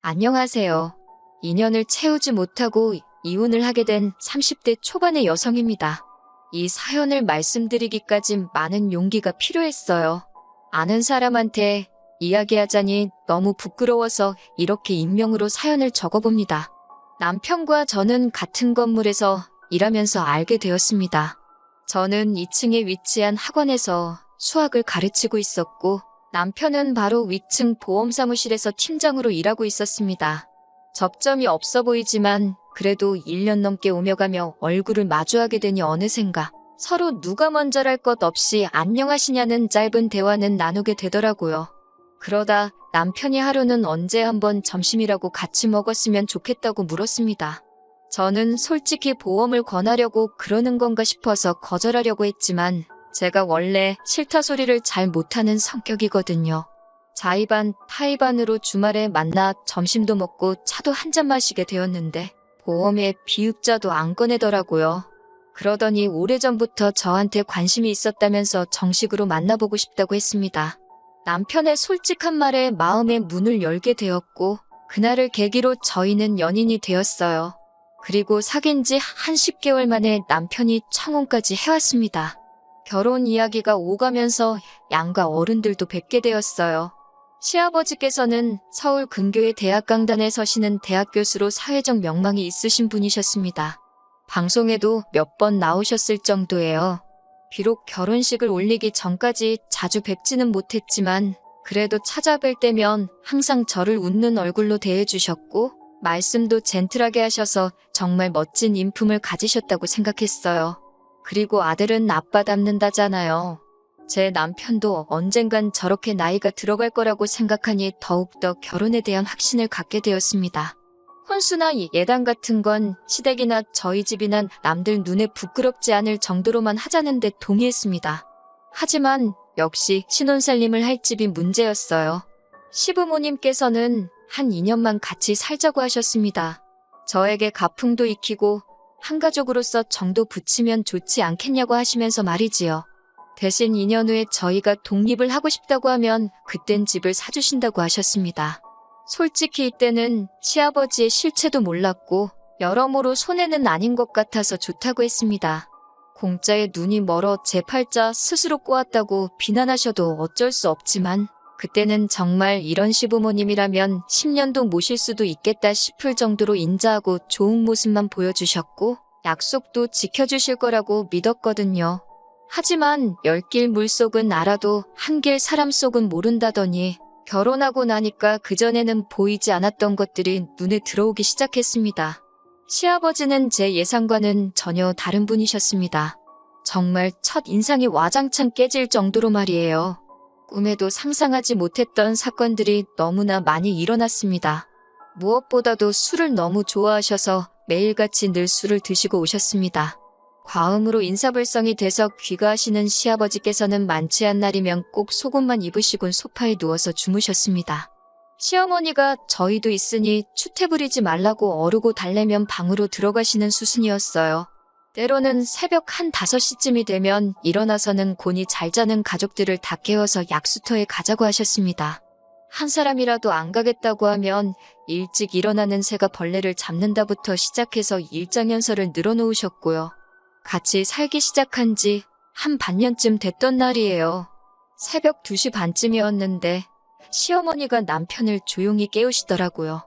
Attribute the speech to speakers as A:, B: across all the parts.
A: 안녕하세요. 2년을 채우지 못하고 이혼을 하게 된 30대 초반의 여성입니다. 이 사연을 말씀드리기까지 많은 용기가 필요했어요. 아는 사람한테 이야기하자니 너무 부끄러워서 이렇게 익명으로 사연을 적어봅니다. 남편과 저는 같은 건물에서 일하면서 알게 되었습니다. 저는 2층에 위치한 학원에서 수학을 가르치고 있었고, 남편은 바로 위층 보험사무실에서 팀장으로 일하고 있었습니다. 접점이 없어 보이지만 그래도 1년 넘게 오며 가며 얼굴을 마주하게 되니 어느샌가 서로 누가 먼저랄 것 없이 안녕하시냐는 짧은 대화는 나누게 되더라고요. 그러다 남편이 하루는 언제 한번 점심이라고 같이 먹었으면 좋겠다고 물었습니다. 저는 솔직히 보험을 권하려고 그러는 건가 싶어서 거절하려고 했지만 제가 원래 싫다 소리를 잘 못하는 성격이거든요. 자의반 타의반으로 주말에 만나 점심도 먹고 차도 한잔 마시게 되었는데 보험에 비읍자도 안 꺼내더라고요. 그러더니 오래전부터 저한테 관심이 있었다면서 정식으로 만나보고 싶다고 했습니다. 남편의 솔직한 말에 마음의 문을 열게 되었고 그날을 계기로 저희는 연인이 되었어요. 그리고 사귄 지 한 10개월 만에 남편이 청혼까지 해왔습니다. 결혼 이야기가 오가면서 양가 어른들도 뵙게 되었어요. 시아버지께서는 서울 근교의 대학 강단에 서시는 대학 교수로 사회적 명망이 있으신 분이셨습니다. 방송에도 몇 번 나오셨을 정도예요. 비록 결혼식을 올리기 전까지 자주 뵙지는 못했지만 그래도 찾아뵐 때면 항상 저를 웃는 얼굴로 대해주셨고 말씀도 젠틀하게 하셔서 정말 멋진 인품을 가지셨다고 생각했어요. 그리고 아들은 아빠 닮는다잖아요. 제 남편도 언젠간 저렇게 나이가 들어갈 거라고 생각하니 더욱더 결혼에 대한 확신을 갖게 되었습니다. 혼수나 예단 같은 건 시댁이나 저희 집이나 남들 눈에 부끄럽지 않을 정도로만 하자는데 동의했습니다. 하지만 역시 신혼살림을 할 집이 문제였어요. 시부모님께서는 한 2년만 같이 살자고 하셨습니다. 저에게 가풍도 익히고 한가족으로서 정도 붙이면 좋지 않겠냐고 하시면서 말이지요. 대신 2년 후에 저희가 독립을 하고 싶다고 하면 그땐 집을 사주신다고 하셨습니다. 솔직히 이때는 시아버지의 실체도 몰랐고 여러모로 손해는 아닌 것 같아서 좋다고 했습니다. 공짜에 눈이 멀어 제 팔자 스스로 꼬았다고 비난하셔도 어쩔 수 없지만 그때는 정말 이런 시부모님이라면 10년도 모실 수도 있겠다 싶을 정도로 인자하고 좋은 모습만 보여주셨고 약속도 지켜주실 거라고 믿었거든요. 하지만 10길 물속은 알아도 1길 사람 속은 모른다더니 결혼하고 나니까 그전에는 보이지 않았던 것들이 눈에 들어오기 시작했습니다. 시아버지는 제 예상과는 전혀 다른 분이셨습니다. 정말 첫 인상이 와장창 깨질 정도로 말이에요. 꿈에도 상상하지 못했던 사건들이 너무나 많이 일어났습니다. 무엇보다도 술을 너무 좋아하셔서 매일같이 늘 술을 드시고 오셨습니다. 과음으로 인사불성이 돼서 귀가하시는 시아버지께서는 많지 않은 날이면 꼭 속옷만 입으시곤 소파에 누워서 주무셨습니다. 시어머니가 저희도 있으니 추태 부리지 말라고 어르고 달래면 방으로 들어가시는 수순이었어요. 때로는 새벽 한 5시쯤이 되면 일어나서는 곤히 잘 자는 가족들을 다 깨워서 약수터에 가자고 하셨습니다. 한 사람이라도 안 가겠다고 하면 일찍 일어나는 새가 벌레를 잡는다부터 시작해서 일장연설을 늘어놓으셨고요. 같이 살기 시작한 지 한 반년쯤 됐던 날이에요. 새벽 2시 반쯤이었는데 시어머니가 남편을 조용히 깨우시더라고요.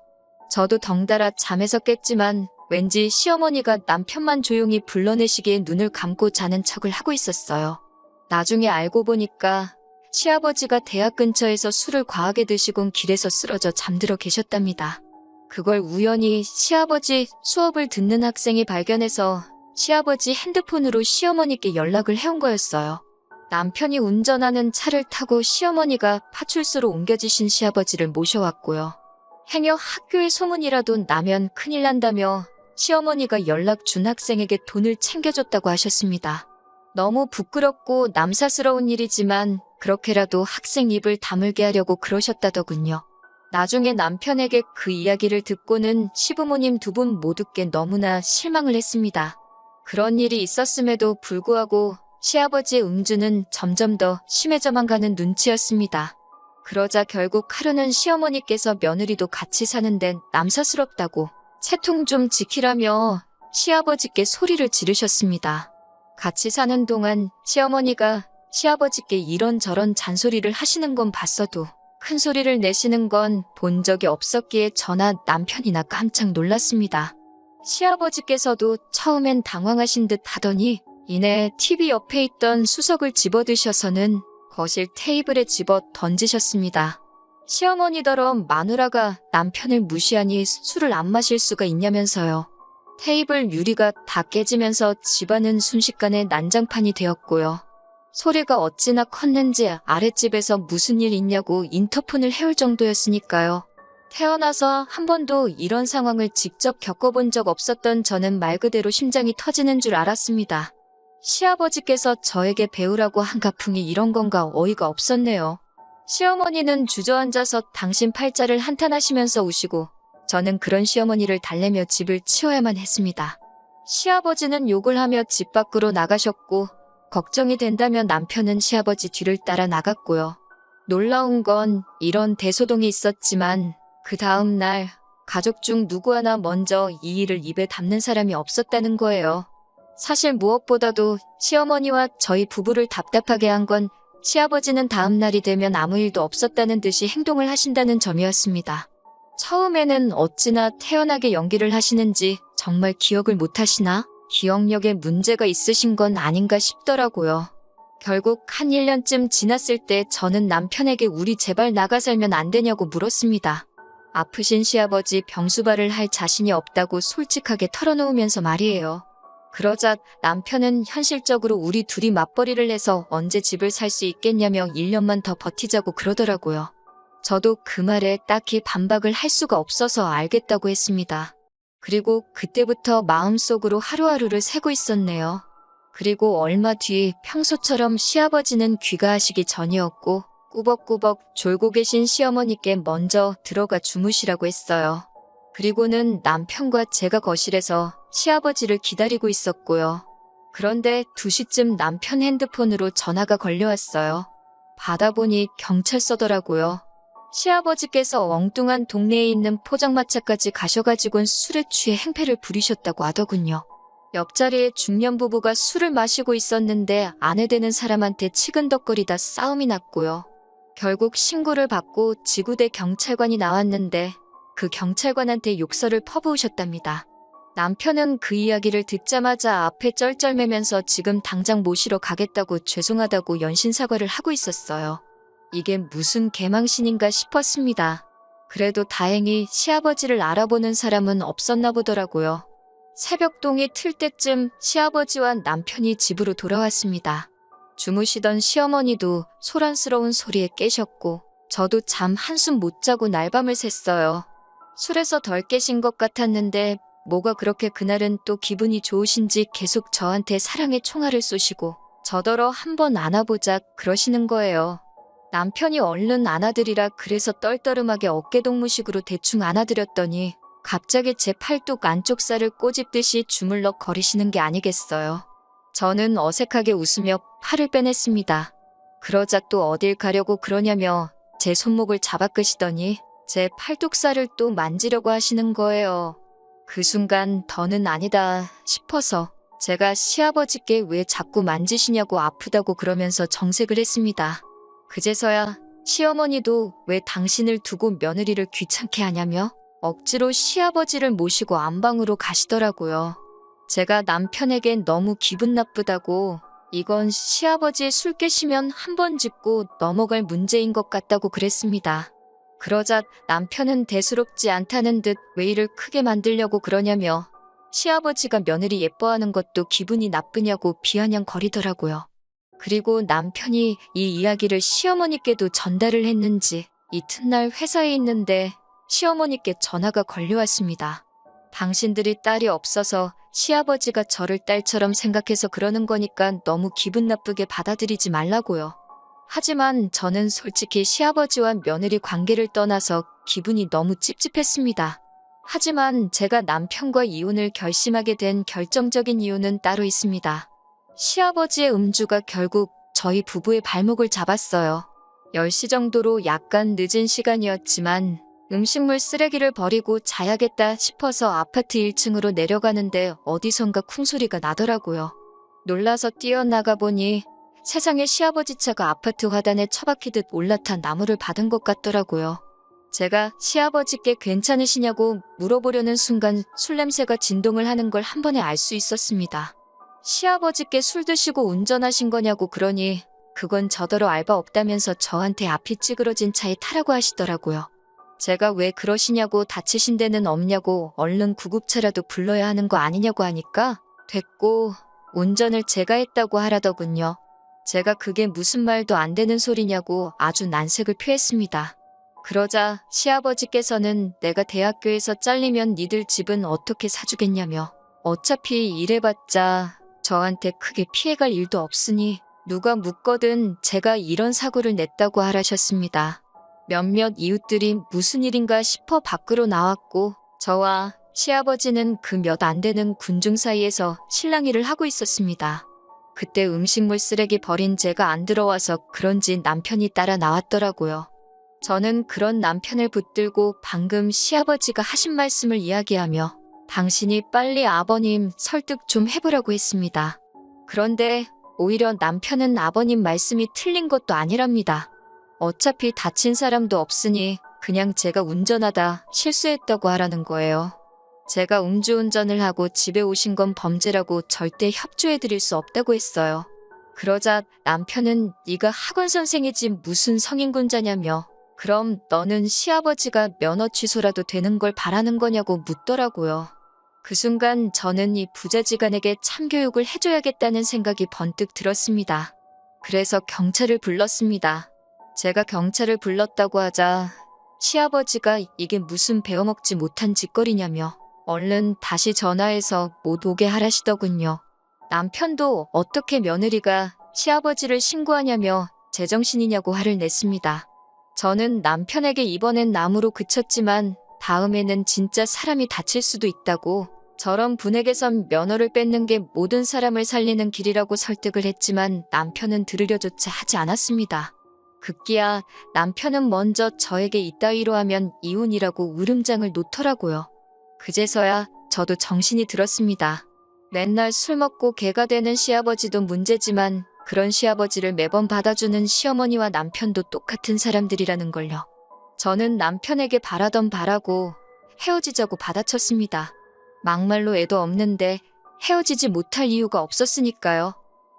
A: 저도 덩달아 잠에서 깼지만 왠지 시어머니가 남편만 조용히 불러내시기에 눈을 감고 자는 척을 하고 있었어요. 나중에 알고 보니까 시아버지가 대학 근처에서 술을 과하게 드시곤 길에서 쓰러져 잠들어 계셨답니다. 그걸 우연히 시아버지 수업을 듣는 학생이 발견해서 시아버지 핸드폰으로 시어머니께 연락을 해온 거였어요. 남편이 운전하는 차를 타고 시어머니가 파출소로 옮겨지신 시아버지를 모셔왔고요. 행여 학교에 소문이라도 나면 큰일 난다며 시어머니가 연락 준 학생에게 돈을 챙겨줬다고 하셨습니다. 너무 부끄럽고 남사스러운 일이지만 그렇게라도 학생 입을 다물게 하려고 그러셨다더군요. 나중에 남편에게 그 이야기를 듣고는 시부모님 2분 모두께 너무나 실망을 했습니다. 그런 일이 있었음에도 불구하고 시아버지의 음주는 점점 더 심해져만 가는 눈치였습니다. 그러자 결국 하루는 시어머니께서 며느리도 같이 사는 데는 남사스럽다고 채통 좀 지키라며 시아버지께 소리를 지르셨습니다. 같이 사는 동안 시어머니가 시아버지께 이런저런 잔소리를 하시는 건 봤어도 큰 소리를 내시는 건 본 적이 없었기에 저나 남편이나 깜짝 놀랐습니다. 시아버지께서도 처음엔 당황하신 듯 하더니 이내 TV 옆에 있던 수석을 집어드셔서는 거실 테이블에 집어 던지셨습니다. 시어머니더러 마누라가 남편을 무시하니 술을 안 마실 수가 있냐면서요. 테이블 유리가 다 깨지면서 집안은 순식간에 난장판이 되었고요. 소리가 어찌나 컸는지 아랫집에서 무슨 일 있냐고 인터폰을 해올 정도였으니까요. 태어나서 한 번도 이런 상황을 직접 겪어본 적 없었던 저는 말 그대로 심장이 터지는 줄 알았습니다. 시아버지께서 저에게 배우라고 한 가풍이 이런 건가 어이가 없었네요. 시어머니는 주저앉아서 당신 팔자를 한탄하시면서 우시고 저는 그런 시어머니를 달래며 집을 치워야만 했습니다. 시아버지는 욕을 하며 집 밖으로 나가셨고 걱정이 된다면 남편은 시아버지 뒤를 따라 나갔고요. 놀라운 건 이런 대소동이 있었지만 그 다음 날 가족 중 누구 하나 먼저 이 일을 입에 담는 사람이 없었다는 거예요. 사실 무엇보다도 시어머니와 저희 부부를 답답하게 한 건 시아버지는 다음 날이 되면 아무 일도 없었다는 듯이 행동을 하신다는 점이었습니다. 처음에는 어찌나 태연하게 연기를 하시는지 정말 기억을 못 하시나? 기억력에 문제가 있으신 건 아닌가 싶더라고요. 결국 한 1년쯤 지났을 때 저는 남편에게 우리 제발 나가 살면 안 되냐고 물었습니다. 아프신 시아버지 병수발을 할 자신이 없다고 솔직하게 털어놓으면서 말이에요. 그러자 남편은 현실적으로 우리 둘이 맞벌이를 해서 언제 집을 살 수 있겠냐며 1년만 더 버티자고 그러더라고요. 저도 그 말에 딱히 반박을 할 수가 없어서 알겠다고 했습니다. 그리고 그때부터 마음속으로 하루하루를 새고 있었네요. 그리고 얼마 뒤 평소처럼 시아버지는 귀가하시기 전이었고 꾸벅꾸벅 졸고 계신 시어머니께 먼저 들어가 주무시라고 했어요. 그리고는 남편과 제가 거실에서 시아버지를 기다리고 있었고요. 그런데 2시쯤 남편 핸드폰으로 전화가 걸려왔어요. 받아보니 경찰서더라고요. 시아버지께서 엉뚱한 동네에 있는 포장마차까지 가셔가지고는 술에 취해 행패를 부리셨다고 하더군요. 옆자리에 중년 부부가 술을 마시고 있었는데 아내 되는 사람한테 치근덕거리다 싸움이 났고요. 결국 신고를 받고 지구대 경찰관이 나왔는데 그 경찰관한테 욕설을 퍼부으셨답니다. 남편은 그 이야기를 듣자마자 앞에 쩔쩔매면서 지금 당장 모시러 가겠다고 죄송하다고 연신사과를 하고 있었어요. 이게 무슨 개망신인가 싶었습니다. 그래도 다행히 시아버지를 알아보는 사람은 없었나 보더라고요. 새벽동이 틀 때쯤 시아버지와 남편이 집으로 돌아왔습니다. 주무시던 시어머니도 소란스러운 소리에 깨셨고 저도 잠 한숨 못 자고 날밤을 샜어요. 술에서 덜 깨신 것 같았는데 뭐가 그렇게 그날은 또 기분이 좋으신지 계속 저한테 사랑의 총알을 쏘시고 저더러 한번 안아보자 그러시는 거예요. 남편이 얼른 안아드리라 그래서 떨떠름하게 어깨동무식으로 대충 안아드렸더니 갑자기 제 팔뚝 안쪽 살을 꼬집듯이 주물럭 거리시는 게 아니겠어요. 저는 어색하게 웃으며 팔을 빼냈습니다. 그러자 또 어딜 가려고 그러냐며 제 손목을 잡아 끄시더니 제 팔뚝살을 또 만지려고 하시는 거예요. 그 순간 더는 아니다 싶어서 제가 시아버지께 왜 자꾸 만지시냐고 아프다고 그러면서 정색을 했습니다. 그제서야 시어머니도 왜 당신을 두고 며느리를 귀찮게 하냐며 억지로 시아버지를 모시고 안방으로 가시더라고요. 제가 남편에겐 너무 기분 나쁘다고 이건 시아버지의 술 깨시면 한 번 짚고 넘어갈 문제인 것 같다고 그랬습니다. 그러자 남편은 대수롭지 않다는 듯 왜 일을 크게 만들려고 그러냐며 시아버지가 며느리 예뻐하는 것도 기분이 나쁘냐고 비아냥거리더라고요. 그리고 남편이 이 이야기를 시어머니께도 전달을 했는지 이튿날 회사에 있는데 시어머니께 전화가 걸려왔습니다. 당신들이 딸이 없어서 시아버지가 저를 딸처럼 생각해서 그러는 거니까 너무 기분 나쁘게 받아들이지 말라고요. 하지만 저는 솔직히 시아버지와 며느리 관계를 떠나서 기분이 너무 찝찝했습니다. 하지만 제가 남편과 이혼을 결심하게 된 결정적인 이유는 따로 있습니다. 시아버지의 음주가 결국 저희 부부의 발목을 잡았어요. 10시 정도로 약간 늦은 시간이었지만 음식물 쓰레기를 버리고 자야겠다 싶어서 아파트 1층으로 내려가는데 어디선가 쿵소리가 나더라고요. 놀라서 뛰어나가 보니 세상에 시아버지 차가 아파트 화단에 처박히듯 올라탄 나무를 받은 것 같더라고요. 제가 시아버지께 괜찮으시냐고 물어보려는 순간 술 냄새가 진동을 하는 걸 한 번에 알 수 있었습니다. 시아버지께 술 드시고 운전하신 거냐고 그러니 그건 저더러 알바 없다면서 저한테 앞이 찌그러진 차에 타라고 하시더라고요. 제가 왜 그러시냐고 다치신 데는 없냐고 얼른 구급차라도 불러야 하는 거 아니냐고 하니까 됐고 운전을 제가 했다고 하라더군요. 제가 그게 무슨 말도 안 되는 소리냐고 아주 난색을 표했습니다. 그러자 시아버지께서는 내가 대학교에서 잘리면 니들 집은 어떻게 사주겠냐며 어차피 일해봤자 저한테 크게 피해갈 일도 없으니 누가 묻거든 제가 이런 사고를 냈다고 하라셨습니다. 몇몇 이웃들이 무슨 일인가 싶어 밖으로 나왔고 저와 시아버지는 그 몇 안 되는 군중 사이에서 실랑이를 하고 있었습니다. 그때 음식물 쓰레기 버린 제가 안 들어와서 그런지 남편이 따라 나왔더라고요. 저는 그런 남편을 붙들고 방금 시아버지가 하신 말씀을 이야기하며 당신이 빨리 아버님 설득 좀 해보라고 했습니다. 그런데 오히려 남편은 아버님 말씀이 틀린 것도 아니랍니다. 어차피 다친 사람도 없으니 그냥 제가 운전하다 실수했다고 하라는 거예요. 제가 음주운전을 하고 집에 오신 건 범죄라고 절대 협조해드릴 수 없다고 했어요. 그러자 남편은 네가 학원 선생이지 무슨 성인군자냐며 그럼 너는 시아버지가 면허 취소라도 되는 걸 바라는 거냐고 묻더라고요. 그 순간 저는 이 부자지간에게 참교육을 해줘야겠다는 생각이 번뜩 들었습니다. 그래서 경찰을 불렀습니다. 제가 경찰을 불렀다고 하자 시아버지가 이게 무슨 배워먹지 못한 짓거리냐며 얼른 다시 전화해서 못 오게 하라시더군요. 남편도 어떻게 며느리가 시아버지를 신고하냐며 제정신이냐고 화를 냈습니다. 저는 남편에게 이번엔 나무로 그쳤지만 다음에는 진짜 사람이 다칠 수도 있다고 저런 분에게선 면허를 뺏는 게 모든 사람을 살리는 길이라고 설득을 했지만 남편은 들으려조차 하지 않았습니다. 급기야 남편은 먼저 저에게 이따위로 하면 이혼이라고 울음장을 놓더라고요. 그제서야 저도 정신이 들었습니다. 맨날 술 먹고 개가 되는 시아버지도 문제지만 그런 시아버지를 매번 받아주는 시어머니와 남편도 똑같은 사람들이라는 걸요. 저는 남편에게 바라던 바라고 헤어지자고 받아쳤습니다. 막말로 애도 없는데 헤어지지 못할 이유가 없었으니까요.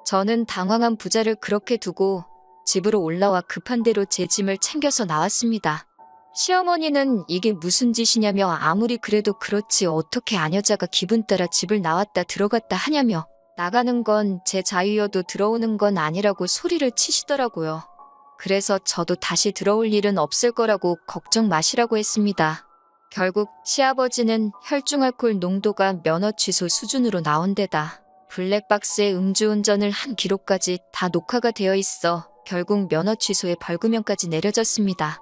A: 저는 당황한 부자를 그렇게 두고 집으로 올라와 급한 대로 제 짐을 챙겨서 나왔습니다. 시어머니는 이게 무슨 짓이냐며 아무리 그래도 그렇지 어떻게 아녀자가 기분 따라 집을 나왔다 들어갔다 하냐며 나가는 건 제 자유여도 들어오는 건 아니라고 소리를 치시더라고요. 그래서 저도 다시 들어올 일은 없을 거라고 걱정 마시라고 했습니다. 결국 시아버지는 혈중알코올 농도가 면허 취소 수준으로 나온 데다 블랙박스에 음주운전을 한 기록까지 다 녹화가 되어 있어 결국 면허 취소에 벌금형까지 내려졌습니다.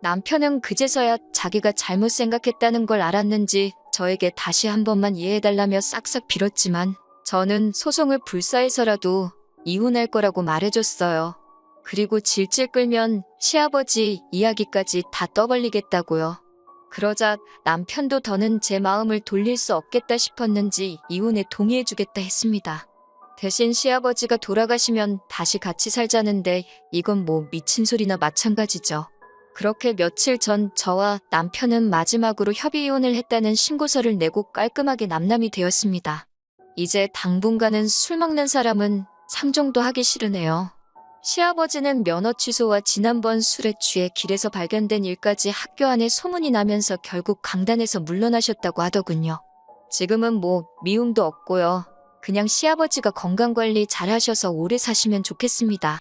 A: 남편은 그제서야 자기가 잘못 생각했다는 걸 알았는지 저에게 다시 한 번만 이해해달라며 싹싹 빌었지만 저는 소송을 불사해서라도 이혼할 거라고 말해줬어요. 그리고 질질 끌면 시아버지 이야기까지 다 떠벌리겠다고요. 그러자 남편도 더는 제 마음을 돌릴 수 없겠다 싶었는지 이혼에 동의해주겠다 했습니다. 대신 시아버지가 돌아가시면 다시 같이 살자는데 이건 뭐 미친 소리나 마찬가지죠. 그렇게 며칠 전 저와 남편은 마지막으로 협의이혼을 했다는 신고서를 내고 깔끔하게 남남이 되었습니다. 이제 당분간은 술 먹는 사람은 상종도 하기 싫으네요. 시아버지는 면허 취소와 지난번 술에 취해 길에서 발견된 일까지 학교 안에 소문이 나면서 결국 강단에서 물러나셨다고 하더군요. 지금은 뭐 미움도 없고요. 그냥 시아버지가 건강관리 잘 하셔서 오래 사시면 좋겠습니다.